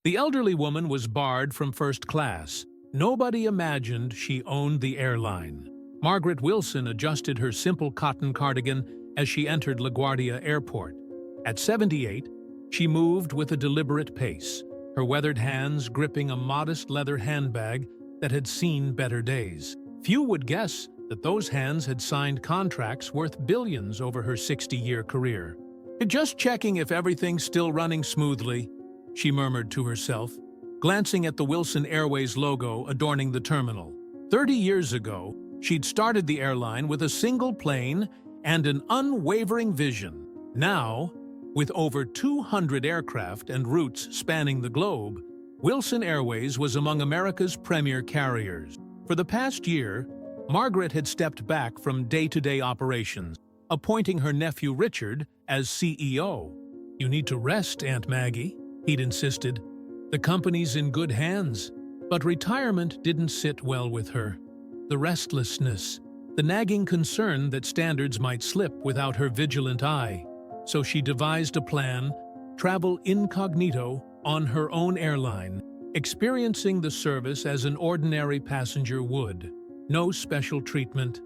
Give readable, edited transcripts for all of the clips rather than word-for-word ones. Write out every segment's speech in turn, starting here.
The elderly woman was barred from first class. Nobody imagined she owned the airline. Margaret Wilson adjusted her simple cotton cardigan as she entered LaGuardia Airport. At 78, she moved with a deliberate pace, her weathered hands gripping a modest leather handbag that had seen better days. Few would guess that those hands had signed contracts worth billions over her 60-year career. "Just checking if everything's still running smoothly," she murmured to herself, glancing at the Wilson Airways logo adorning the terminal. 30 years ago, she'd started the airline with a single plane and an unwavering vision. Now, with over 200 aircraft and routes spanning the globe, Wilson Airways was among America's premier carriers. For the past year, Margaret had stepped back from day-to-day operations, appointing her nephew Richard as CEO. "You need to rest, Aunt Maggie," he'd insisted. "The company's in good hands." But retirement didn't sit well with her. The restlessness, the nagging concern that standards might slip without her vigilant eye. So she devised a plan: travel incognito on her own airline, experiencing the service as an ordinary passenger would. No special treatment,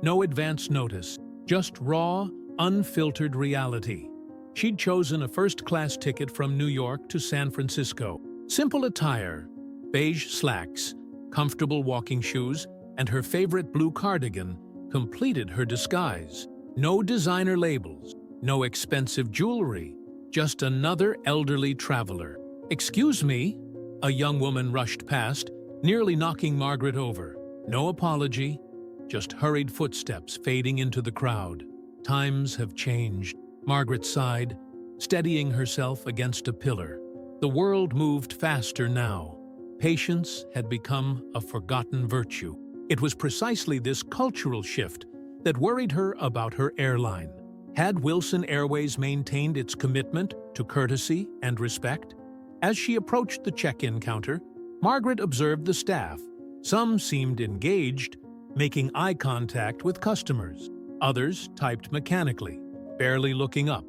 no advance notice, just raw, unfiltered reality. She'd chosen a first-class ticket from New York to San Francisco. Simple attire, beige slacks, comfortable walking shoes, and her favorite blue cardigan completed her disguise. No designer labels, no expensive jewelry, just another elderly traveler. "Excuse me," a young woman rushed past, nearly knocking Margaret over. No apology, just hurried footsteps fading into the crowd. Times have changed, Margaret sighed, steadying herself against a pillar. The world moved faster now. Patience had become a forgotten virtue. It was precisely this cultural shift that worried her about her airline. Had Wilson Airways maintained its commitment to courtesy and respect? As she approached the check-in counter, Margaret observed the staff. Some seemed engaged, making eye contact with customers. Others typed mechanically, barely looking up.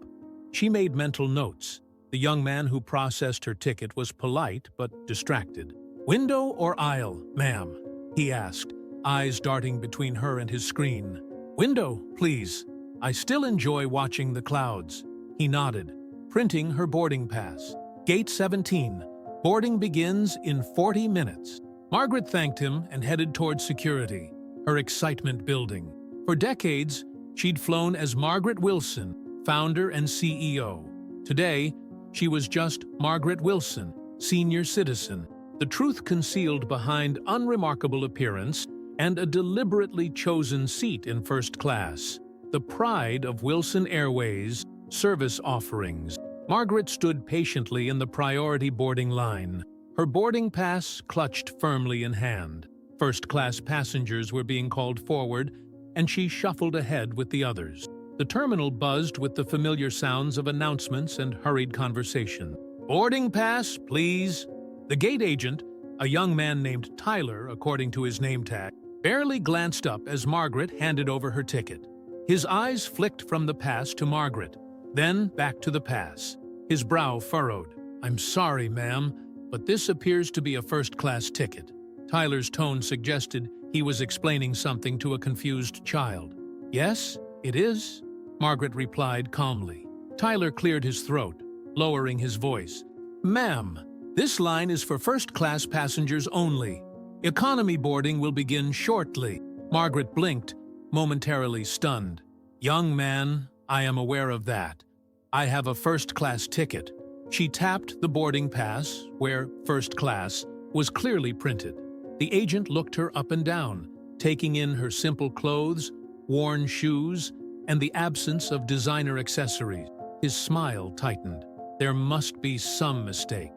She made mental notes. The young man who processed her ticket was polite but distracted. "Window or aisle, ma'am?" he asked, eyes darting between her and his screen. "Window, please. I still enjoy watching the clouds." He nodded, printing her boarding pass. "Gate 17. Boarding begins in 40 minutes. Margaret thanked him and headed toward security, her excitement building. For decades, she'd flown as Margaret Wilson, founder and CEO. Today, she was just Margaret Wilson, senior citizen, the truth concealed behind unremarkable appearance and a deliberately chosen seat in first class. The pride of Wilson Airways' service offerings. Margaret stood patiently in the priority boarding line, her boarding pass clutched firmly in hand. First-class passengers were being called forward, and she shuffled ahead with the others. The terminal buzzed with the familiar sounds of announcements and hurried conversation. "Boarding pass, please." The gate agent, a young man named Tyler according to his name tag, barely glanced up as Margaret handed over her ticket. His eyes flicked from the pass to Margaret, then back to the pass. His brow furrowed. "I'm sorry, ma'am, but this appears to be a first-class ticket." Tyler's tone suggested he was explaining something to a confused child. "Yes, it is," Margaret replied calmly. Tyler cleared his throat, lowering his voice. "Ma'am, this line is for first-class passengers only. Economy boarding will begin shortly." Margaret blinked, momentarily stunned. "Young man, I am aware of that. I have a first-class ticket." She tapped the boarding pass, where first class was clearly printed. The agent looked her up and down, taking in her simple clothes, worn shoes, and the absence of designer accessories. His smile tightened. "There must be some mistake.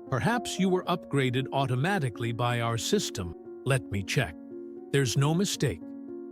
Perhaps you were upgraded automatically by our system. Let me check." "There's no mistake,"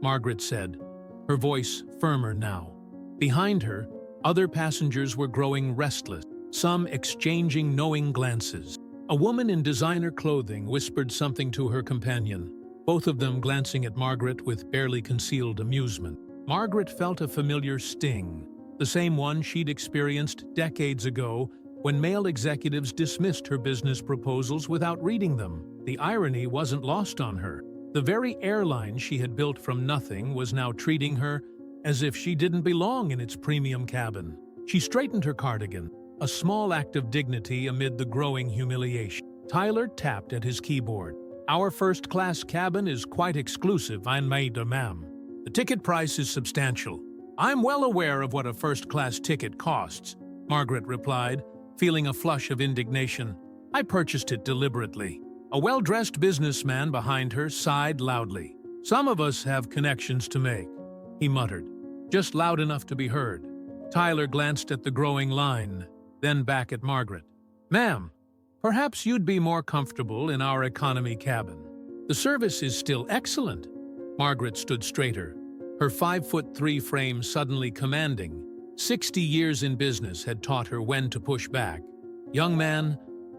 Margaret said, her voice firmer now. Behind her, other passengers were growing restless, some exchanging knowing glances. A woman in designer clothing whispered something to her companion, both of them glancing at Margaret with barely concealed amusement. Margaret felt a familiar sting, the same one she'd experienced decades ago when male executives dismissed her business proposals without reading them. The irony wasn't lost on her. The very airline she had built from nothing was now treating her as if she didn't belong in its premium cabin. She straightened her cardigan, a small act of dignity amid the growing humiliation. Tyler tapped at his keyboard. "Our first-class cabin is quite exclusive, ma'am. The ticket price is substantial." "I'm well aware of what a first-class ticket costs," Margaret replied, feeling a flush of indignation. "I purchased it deliberately." A well-dressed businessman behind her sighed loudly. "Some of us have connections to make," he muttered, just loud enough to be heard. Tyler glanced at the growing line, then back at Margaret. "Ma'am, perhaps you'd be more comfortable in our economy cabin. The service is still excellent." Margaret stood straighter, her 5'3" frame suddenly commanding. 60 years in business had taught her when to push back. "Young man,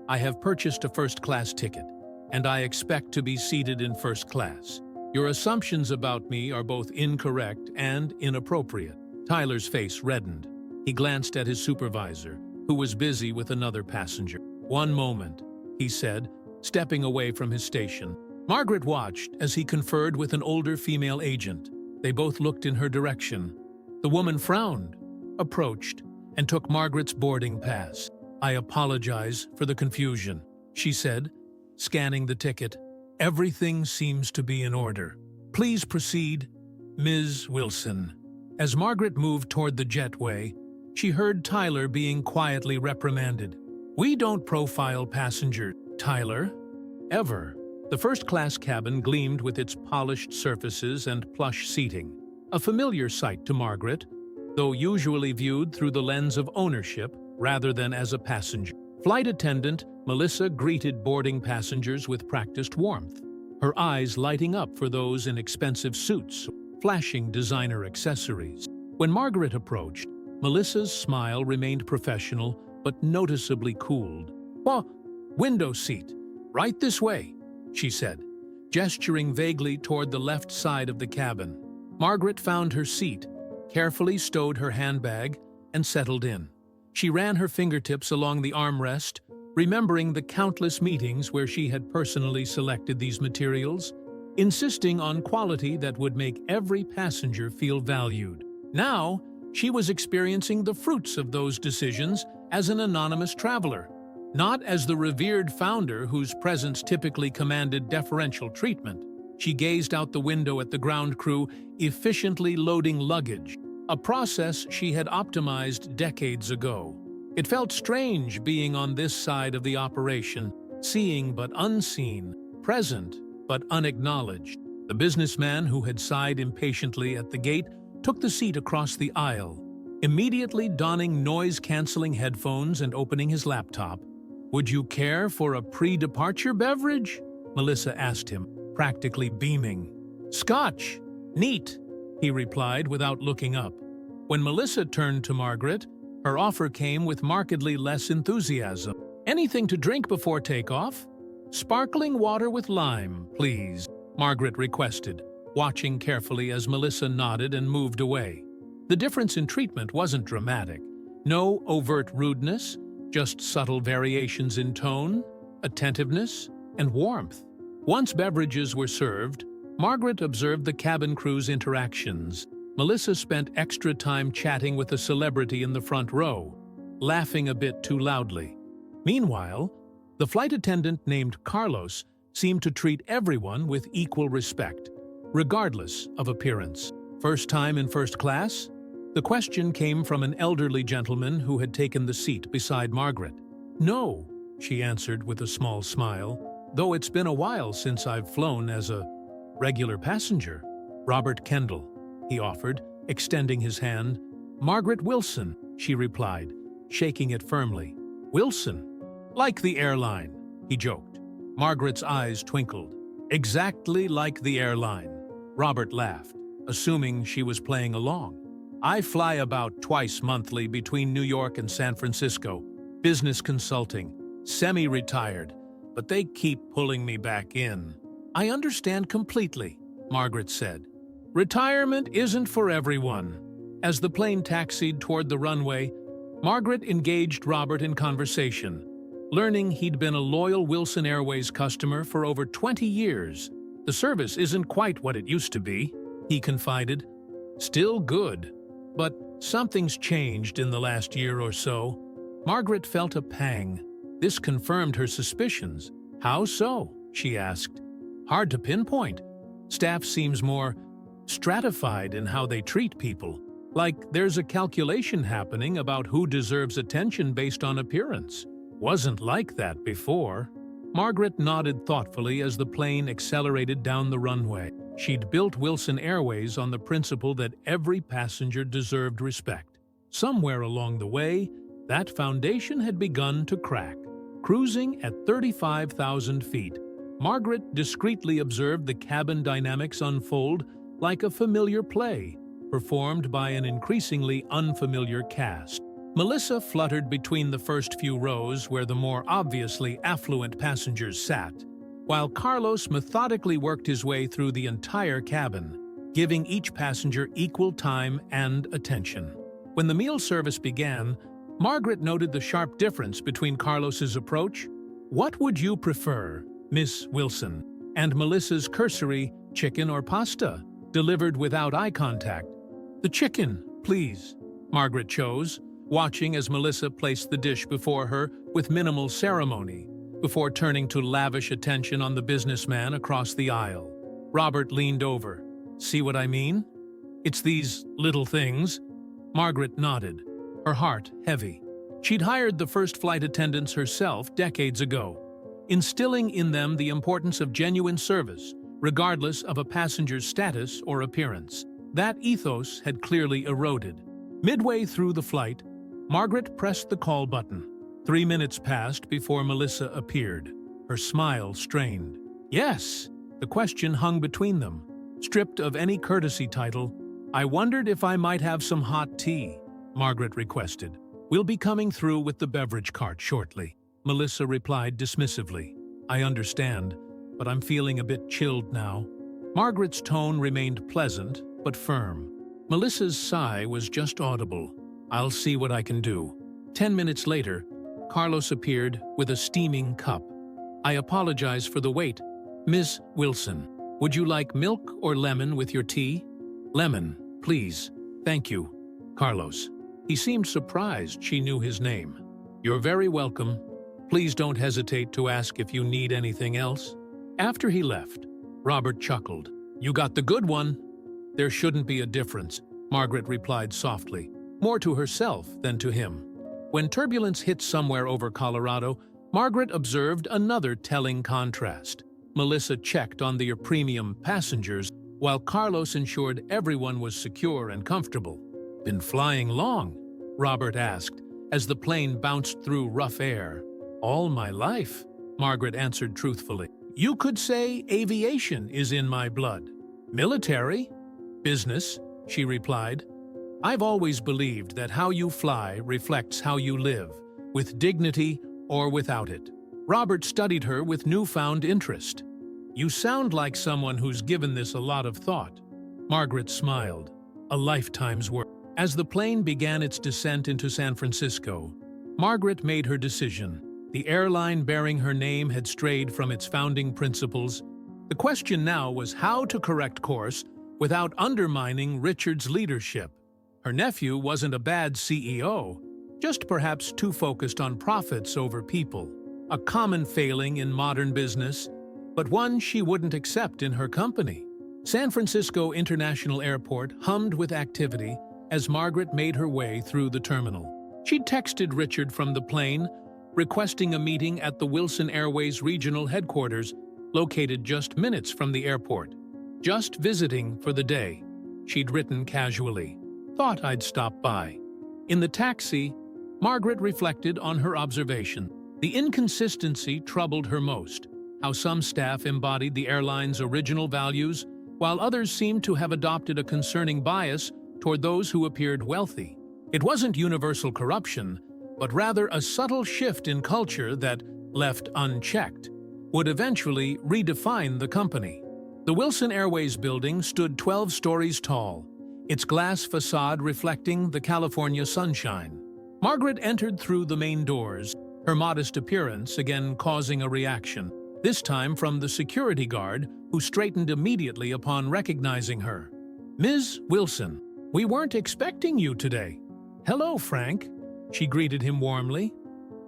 I have purchased a first-class ticket, and I expect to be seated in first class. Your assumptions about me are both incorrect and inappropriate." Tyler's face reddened. He glanced at his supervisor, who was busy with another passenger. "One moment," he said, stepping away from his station. Margaret watched as he conferred with an older female agent. They both looked in her direction. The woman frowned, approached, and took Margaret's boarding pass. "I apologize for the confusion," she said, scanning the ticket. "Everything seems to be in order. Please proceed, Ms. Wilson." As Margaret moved toward the jetway, she heard Tyler being quietly reprimanded. "We don't profile passengers, Tyler. Ever." The first-class cabin gleamed with its polished surfaces and plush seating, a familiar sight to Margaret, though usually viewed through the lens of ownership rather than as a passenger. Flight attendant Melissa greeted boarding passengers with practiced warmth, her eyes lighting up for those in expensive suits, flashing designer accessories. When Margaret approached, Melissa's smile remained professional but noticeably cooled. "Well, window seat, right this way," she said, gesturing vaguely toward the left side of the cabin. Margaret found her seat, carefully stowed her handbag, and settled in. She ran her fingertips along the armrest, remembering the countless meetings where she had personally selected these materials, insisting on quality that would make every passenger feel valued. Now, she was experiencing the fruits of those decisions as an anonymous traveler, not as the revered founder whose presence typically commanded deferential treatment. She gazed out the window at the ground crew efficiently loading luggage, a process she had optimized decades ago. It felt strange being on this side of the operation, seeing but unseen, present but unacknowledged. The businessman who had sighed impatiently at the gate took the seat across the aisle, immediately donning noise-canceling headphones and opening his laptop. "Would you care for a pre-departure beverage?" Melissa asked him, practically beaming. "Scotch. Neat," he replied without looking up. When Melissa turned to Margaret, her offer came with markedly less enthusiasm. "Anything to drink before takeoff?" "Sparkling water with lime, please," Margaret requested, watching carefully as Melissa nodded and moved away. The difference in treatment wasn't dramatic. No overt rudeness, just subtle variations in tone, attentiveness, and warmth. Once beverages were served, Margaret observed the cabin crew's interactions. Melissa spent extra time chatting with a celebrity in the front row, laughing a bit too loudly. Meanwhile, the flight attendant named Carlos seemed to treat everyone with equal respect, regardless of appearance. "First time in first class?" The question came from an elderly gentleman who had taken the seat beside Margaret. "No," she answered with a small smile, "though it's been a while since I've flown as a regular passenger." "Robert Kendall," he offered, extending his hand. "Margaret Wilson," she replied, shaking it firmly. "Wilson? Like the airline," he joked. Margaret's eyes twinkled. "Exactly like the airline." Robert laughed, assuming she was playing along. "I fly about twice monthly between New York and San Francisco, business consulting, semi-retired, but they keep pulling me back in." "I understand completely," Margaret said. "Retirement isn't for everyone." As the plane taxied toward the runway, Margaret engaged Robert in conversation, learning he'd been a loyal Wilson Airways customer for over 20 years. "The service isn't quite what it used to be," he confided. "Still good, but something's changed in the last year or so." Margaret felt a pang. This confirmed her suspicions. "How so?" she asked. "Hard to pinpoint. Staff seems more stratified in how they treat people. Like there's a calculation happening about who deserves attention based on appearance. Wasn't like that before." Margaret nodded thoughtfully as the plane accelerated down the runway. She'd built Wilson Airways on the principle that every passenger deserved respect. Somewhere along the way, that foundation had begun to crack. Cruising at 35,000 feet, Margaret discreetly observed the cabin dynamics unfold like a familiar play, performed by an increasingly unfamiliar cast. Melissa fluttered between the first few rows where the more obviously affluent passengers sat, while Carlos methodically worked his way through the entire cabin, giving each passenger equal time and attention. When the meal service began, Margaret noted the sharp difference between Carlos's approach. "What would you prefer, Miss Wilson?" and Melissa's cursory "chicken or pasta?" delivered without eye contact. "The chicken, please," Margaret chose, watching as Melissa placed the dish before her with minimal ceremony, before turning to lavish attention on the businessman across the aisle. Robert leaned over. "See what I mean? It's these little things." Margaret nodded, her heart heavy. She'd hired the first flight attendants herself decades ago, instilling in them the importance of genuine service, regardless of a passenger's status or appearance. That ethos had clearly eroded. Midway through the flight, Margaret pressed the call button. 3 minutes passed before Melissa appeared, her smile strained. "Yes," the question hung between them. Stripped of any courtesy title, "I wondered if I might have some hot tea," Margaret requested. "We'll be coming through with the beverage cart shortly," Melissa replied dismissively. "I understand, but I'm feeling a bit chilled now." Margaret's tone remained pleasant, but firm. Melissa's sigh was just audible. "I'll see what I can do." 10 minutes later, Carlos appeared with a steaming cup. "I apologize for the wait. Miss Wilson, would you like milk or lemon with your tea?" "Lemon, please. Thank you." Carlos. He seemed surprised she knew his name. "You're very welcome. Please don't hesitate to ask if you need anything else." After he left, Robert chuckled. "You got the good one." "There shouldn't be a difference," Margaret replied softly, more to herself than to him. When turbulence hit somewhere over Colorado, Margaret observed another telling contrast. Melissa checked on the premium passengers, while Carlos ensured everyone was secure and comfortable. "Been flying long?" Robert asked, as the plane bounced through rough air. "All my life," Margaret answered truthfully. "You could say aviation is in my blood." "Military?" "Business," she replied. "I've always believed that how you fly reflects how you live, with dignity or without it." Robert studied her with newfound interest. "You sound like someone who's given this a lot of thought." Margaret smiled. "A lifetime's work." As the plane began its descent into San Francisco, Margaret made her decision. The airline bearing her name had strayed from its founding principles. The question now was how to correct course without undermining Richard's leadership. Her nephew wasn't a bad CEO, just perhaps too focused on profits over people. A common failing in modern business, but one she wouldn't accept in her company. San Francisco International Airport hummed with activity as Margaret made her way through the terminal. She texted Richard from the plane, requesting a meeting at the Wilson Airways regional headquarters, located just minutes from the airport. "Just visiting for the day," she'd written casually. "Thought I'd stop by." In the taxi, Margaret reflected on her observation. The inconsistency troubled her most, how some staff embodied the airline's original values, while others seemed to have adopted a concerning bias toward those who appeared wealthy. It wasn't universal corruption, but rather a subtle shift in culture that, left unchecked, would eventually redefine the company. The Wilson Airways building stood 12 stories tall, its glass facade reflecting the California sunshine. Margaret entered through the main doors, her modest appearance again causing a reaction, this time from the security guard, who straightened immediately upon recognizing her. "Ms. Wilson, we weren't expecting you today." "Hello, Frank," she greeted him warmly.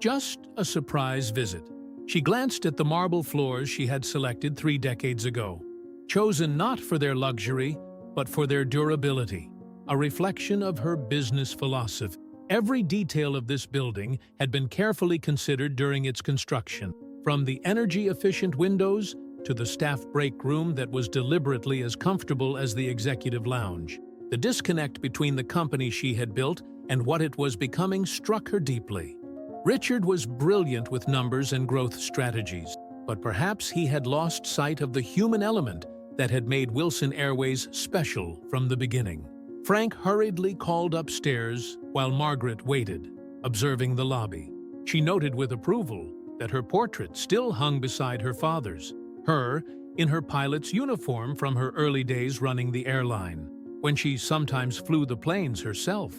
Just a surprise visit. She glanced at the marble floors she had selected 3 decades ago, chosen not for their luxury, but for their durability, a reflection of her business philosophy. Every detail of this building had been carefully considered during its construction, from the energy-efficient windows to the staff break room that was deliberately as comfortable as the executive lounge. The disconnect between the company she had built and what it was becoming struck her deeply. Richard was brilliant with numbers and growth strategies, but perhaps he had lost sight of the human element that had made Wilson Airways special from the beginning. Frank hurriedly called upstairs while Margaret waited, observing the lobby. She noted with approval that her portrait still hung beside her father's, her in her pilot's uniform from her early days running the airline, when she sometimes flew the planes herself.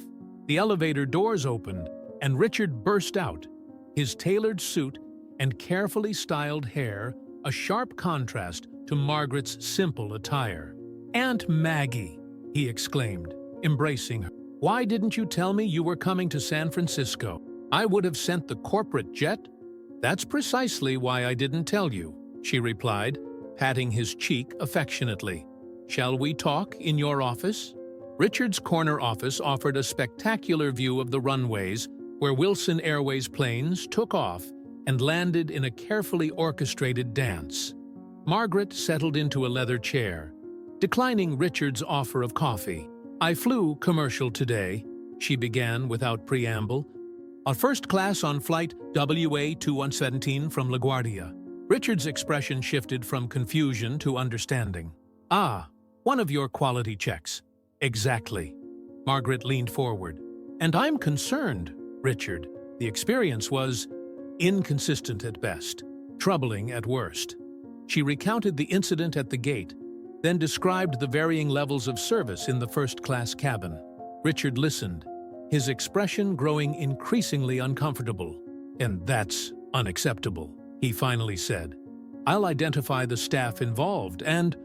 The elevator doors opened, and Richard burst out, his tailored suit and carefully styled hair a sharp contrast to Margaret's simple attire. "Aunt Maggie!" he exclaimed, embracing her. "Why didn't you tell me you were coming to San Francisco? I would have sent the corporate jet." "That's precisely why I didn't tell you," she replied, patting his cheek affectionately. "Shall we talk in your office?" Richard's corner office offered a spectacular view of the runways where Wilson Airways planes took off and landed in a carefully orchestrated dance. Margaret settled into a leather chair, declining Richard's offer of coffee. "I flew commercial today," she began without preamble. "A first class on flight WA2117 from LaGuardia." Richard's expression shifted from confusion to understanding. "Ah, one of your quality checks." "Exactly." Margaret leaned forward. "And I'm concerned, Richard. The experience was inconsistent at best, troubling at worst." She recounted the incident at the gate, then described the varying levels of service in the first-class cabin. Richard listened, his expression growing increasingly uncomfortable. "And that's unacceptable," he finally said. "I'll identify the staff involved and—"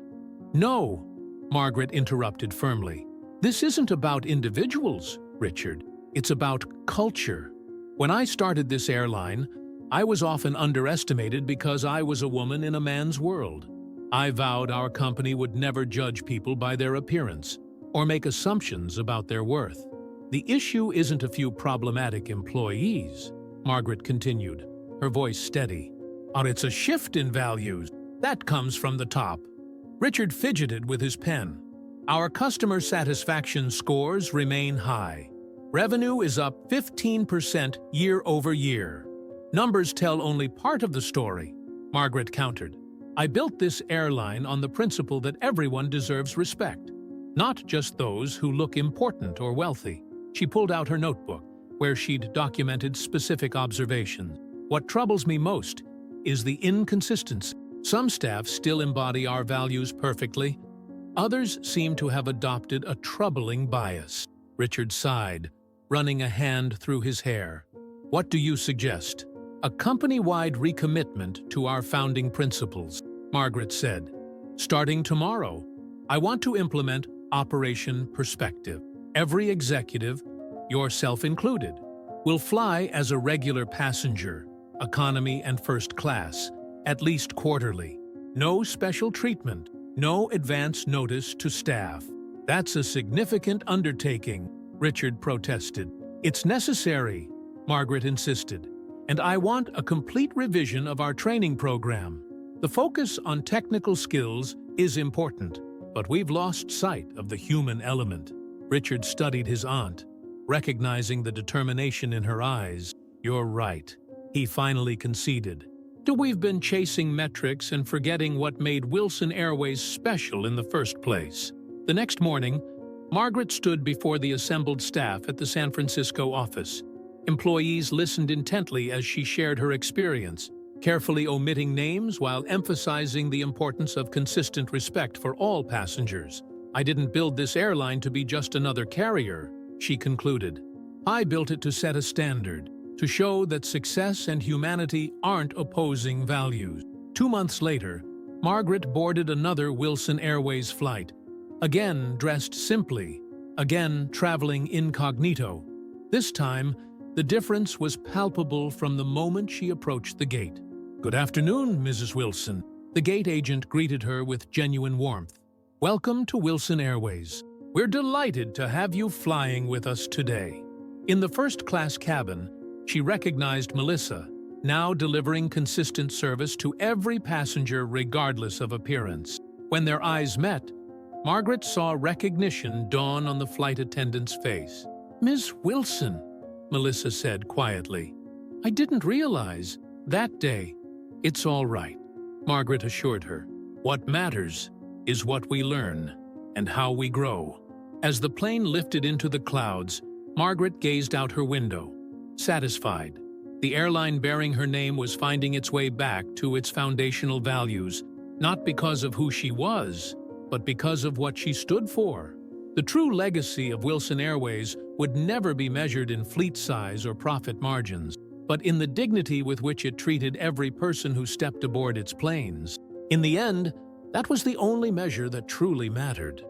"No," Margaret interrupted firmly. "This isn't about individuals, Richard. It's about culture. When I started this airline, I was often underestimated because I was a woman in a man's world. I vowed our company would never judge people by their appearance or make assumptions about their worth. The issue isn't a few problematic employees," Margaret continued, her voice steady. "It's a shift in values. That comes from the top." Richard fidgeted with his pen. "Our customer satisfaction scores remain high. Revenue is up 15% year over year. Numbers tell only part of the story," Margaret countered. "I built this airline on the principle that everyone deserves respect, not just those who look important or wealthy." She pulled out her notebook, where she'd documented specific observations. "What troubles me most is the inconsistency. Some staff still embody our values perfectly. Others seem to have adopted a troubling bias." Richard sighed, running a hand through his hair. "What do you suggest?" "A company-wide recommitment to our founding principles," Margaret said. "Starting tomorrow, I want to implement Operation Perspective. Every executive, yourself included, will fly as a regular passenger, economy and first class, at least quarterly. No special treatment, no advance notice to staff." "That's a significant undertaking," Richard protested. "It's necessary," Margaret insisted, "and I want a complete revision of our training program. The focus on technical skills is important, but we've lost sight of the human element." Richard studied his aunt, recognizing the determination in her eyes. "You're right," he finally conceded. "We've been chasing metrics and forgetting what made Wilson Airways special in the first place." The next morning, Margaret stood before the assembled staff at the San Francisco office. Employees listened intently as she shared her experience, carefully omitting names while emphasizing the importance of consistent respect for all passengers. "I didn't build this airline to be just another carrier," she concluded. I built it to set a standard, to show that success and humanity aren't opposing values. 2 months later, Margaret boarded another Wilson Airways flight, again dressed simply, again traveling incognito. This time, the difference was palpable from the moment she approached the gate. "Good afternoon, Mrs. Wilson." The gate agent greeted her with genuine warmth. "Welcome to Wilson Airways. We're delighted to have you flying with us today." In the first-class cabin, she recognized Melissa, now delivering consistent service to every passenger regardless of appearance. When their eyes met, Margaret saw recognition dawn on the flight attendant's face. "Miss Wilson," Melissa said quietly. "I didn't realize that day." "It's all right," Margaret assured her. "What matters is what we learn and how we grow." As the plane lifted into the clouds, Margaret gazed out her window, satisfied. The airline bearing her name was finding its way back to its foundational values, not because of who she was, but because of what she stood for. The true legacy of Wilson Airways would never be measured in fleet size or profit margins, but in the dignity with which it treated every person who stepped aboard its planes. In the end, that was the only measure that truly mattered.